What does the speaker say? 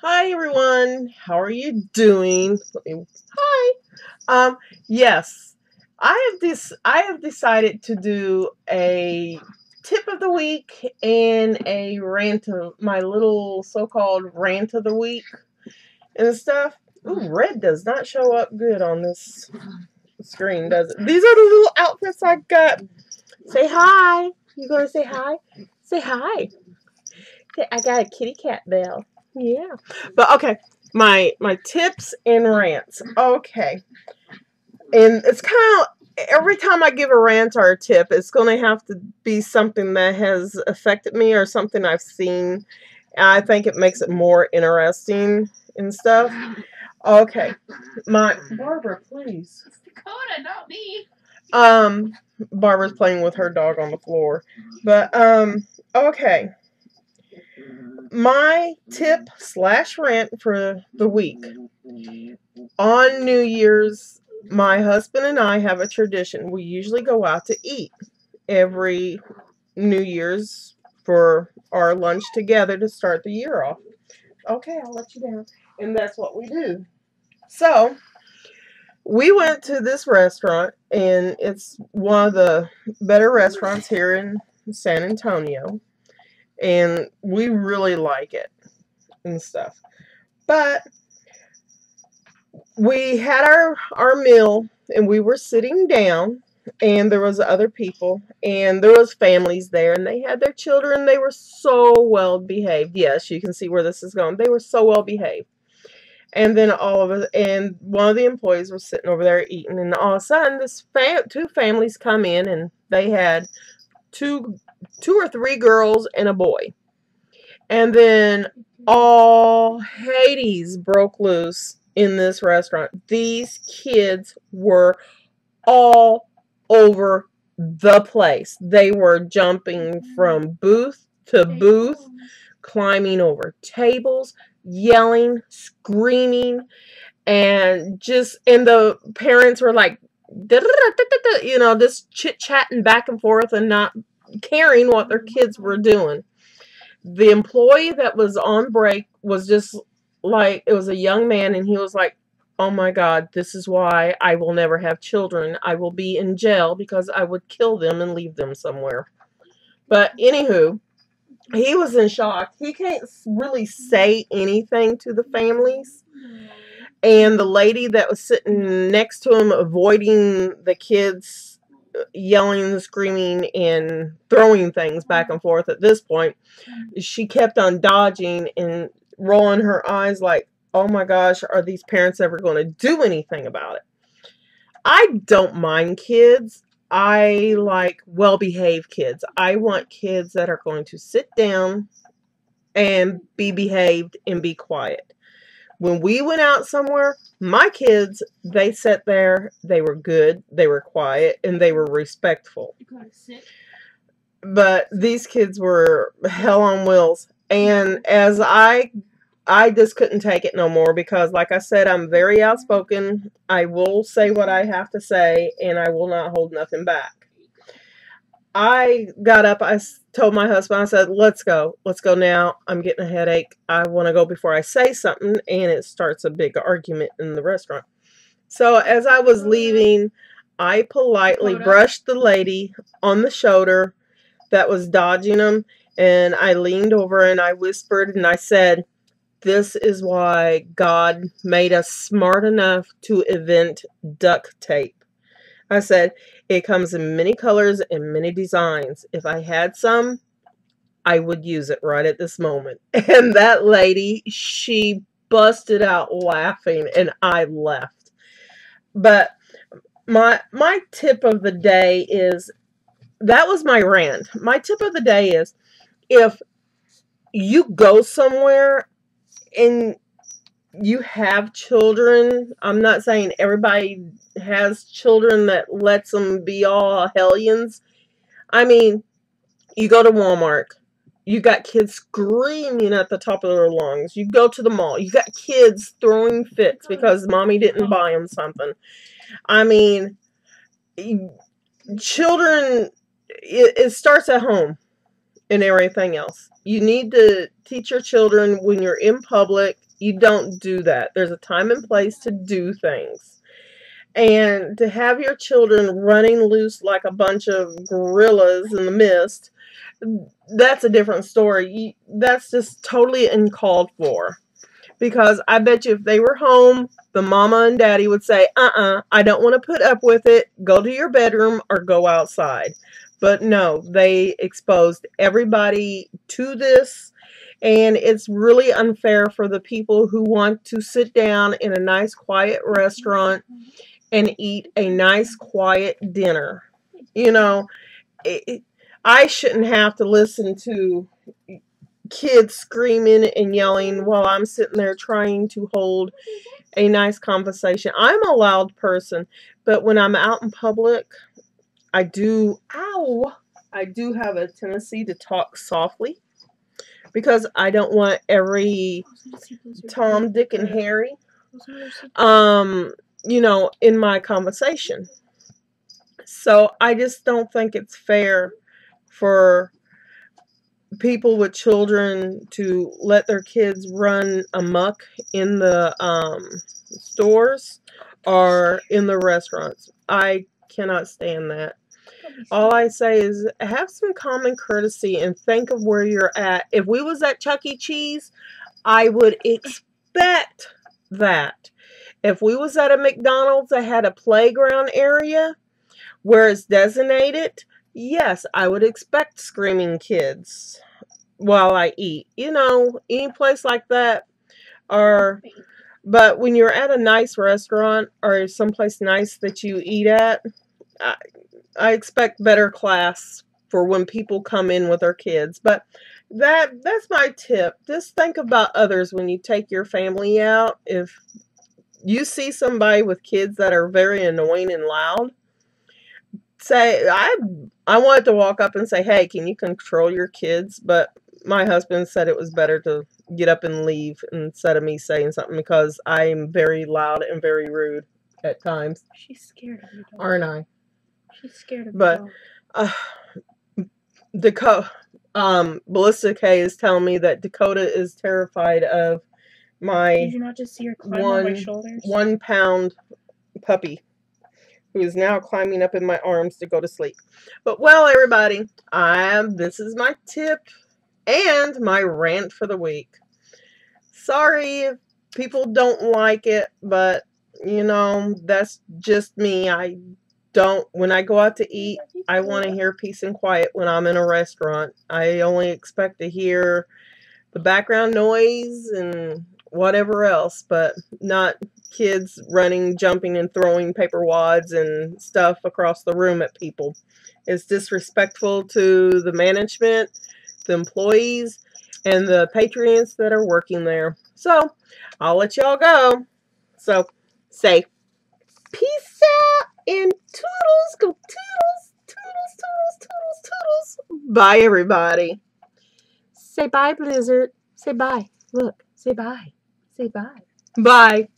Hi everyone, how are you doing? Hi. Yes, I have decided to do a tip of the week and a rant of my little so-called rant of the week and stuff. Ooh, red does not show up good on this screen, does it? These are the little outfits I got. Say hi. You gonna say hi? Say hi. I got a kitty cat bell. Yeah. But okay, my tips and rants. Okay. And it's kind of every time I give a rant or a tip, it's going to have to be something that has affected me or something I've seen. I think it makes it more interesting and stuff. Okay. My Barbara, please. It's Dakota, not me. Barbara's playing with her dog on the floor. But okay. My tip slash rant for the week. On New Year's, my husband and I have a tradition. We usually go out to eat every New Year's for our lunch together to start the year off. Okay, I'll let you down. And that's what we do. So, we went to this restaurant, and it's one of the better restaurants here in San Antonio. And we really like it and stuff. But we had our meal and we were sitting down and there was other people and there was families there and they had their children. They were so well behaved. Yes, you can see where this is going. They were so well behaved. And then all of us and one of the employees was sitting over there eating, and all of a sudden two families come in and they had two or three girls and a boy. And then all Hades broke loose in this restaurant. These kids were all over the place. They were jumping from booth to booth, climbing over tables, yelling, screaming, and the parents were like, just chit chatting back and forth and not caring what their kids were doing. The employee that was on break was just like, it was a young man, and he was like, oh my God, this is why I will never have children. I will be in jail because I would kill them and leave them somewhere. But anywho, he was in shock. He can't really say anything to the families. And the lady that was sitting next to him, avoiding the kids yelling and screaming and throwing things back and forth at this point, she kept on dodging and rolling her eyes like, oh my gosh, are these parents ever going to do anything about it? I don't mind kids. I like well-behaved kids. I want kids that are going to sit down and be behaved and be quiet. When we went out somewhere, my kids, they sat there, they were good, they were quiet, and they were respectful. But these kids were hell on wheels. And as I just couldn't take it no more because, like I said, I'm very outspoken. I will say what I have to say, and I will not hold nothing back. I got up. I told my husband, I said, let's go. Let's go now. I'm getting a headache. I want to go before I say something, and it starts a big argument in the restaurant. So as I was leaving, I politely brushed the lady on the shoulder that was dodging them, and I leaned over and I whispered and I said, this is why God made us smart enough to invent duct tape. I said, it comes in many colors and many designs. If I had some, I would use it right at this moment. And that lady, she busted out laughing and I left. But my tip of the day is, that was my rant. My tip of the day is, if you go somewhere and you have children, I'm not saying everybody has children that lets them be all hellions. I mean, you go to Walmart, you got kids screaming at the top of their lungs. You go to the mall, you got kids throwing fits because mommy didn't buy them something. I mean, children, it starts at home and everything else. You need to teach your children when you're in public You don't do that. There's a time and place to do things. And to have your children running loose like a bunch of gorillas in the mist, that's a different story. That's just totally uncalled for. Because I bet you if they were home, the mama and daddy would say, I don't want to put up with it. Go to your bedroom or go outside. But no, they exposed everybody to this. And it's really unfair for the people who want to sit down in a nice, quiet restaurant and eat a nice, quiet dinner. You know, I shouldn't have to listen to kids screaming and yelling while I'm sitting there trying to hold a nice conversation. I'm a loud person, but when I'm out in public, I do have a tendency to talk softly because I don't want every Tom, Dick, and Harry, in my conversation. So I just don't think it's fair for people with children to let their kids run amok in the stores or in the restaurants. I cannot stand that. All I say is have some common courtesy and think of where you're at. If we was at Chuck E. Cheese, I would expect that. If we was at a McDonald's that had a playground area where it's designated, yes, I would expect screaming kids while I eat. Any place like that. But when you're at a nice restaurant or someplace nice that you eat at, I expect better class for when people come in with their kids. But that's my tip. Just think about others when you take your family out. If you see somebody with kids that are very annoying and loud, say, I wanted to walk up and say, hey, can you control your kids? But my husband said it was better to get up and leave instead of me saying something because I am very loud and very rude at times. She's scared of you, dog. Aren't I? She's scared of you, But Ballista K is telling me that Dakota is terrified of my Did you not just see her climb on my shoulders? 1 pound puppy who is now climbing up in my arms to go to sleep. But well, everybody, this is my tip and my rant for the week. Sorry if people don't like it, but that's just me. When I go out to eat, I want to hear peace and quiet when I'm in a restaurant. I only expect to hear the background noise and whatever else, but not kids running, jumping, and throwing paper wads and stuff across the room at people. It's disrespectful to the management, the employees, and the patrons that are working there. So, I'll let y'all go. So, say peace out and toodles. Go toodles, toodles, toodles, toodles, toodles. Bye, everybody. Say bye, Blizzard. Say bye. Look, say bye. Say bye. Bye.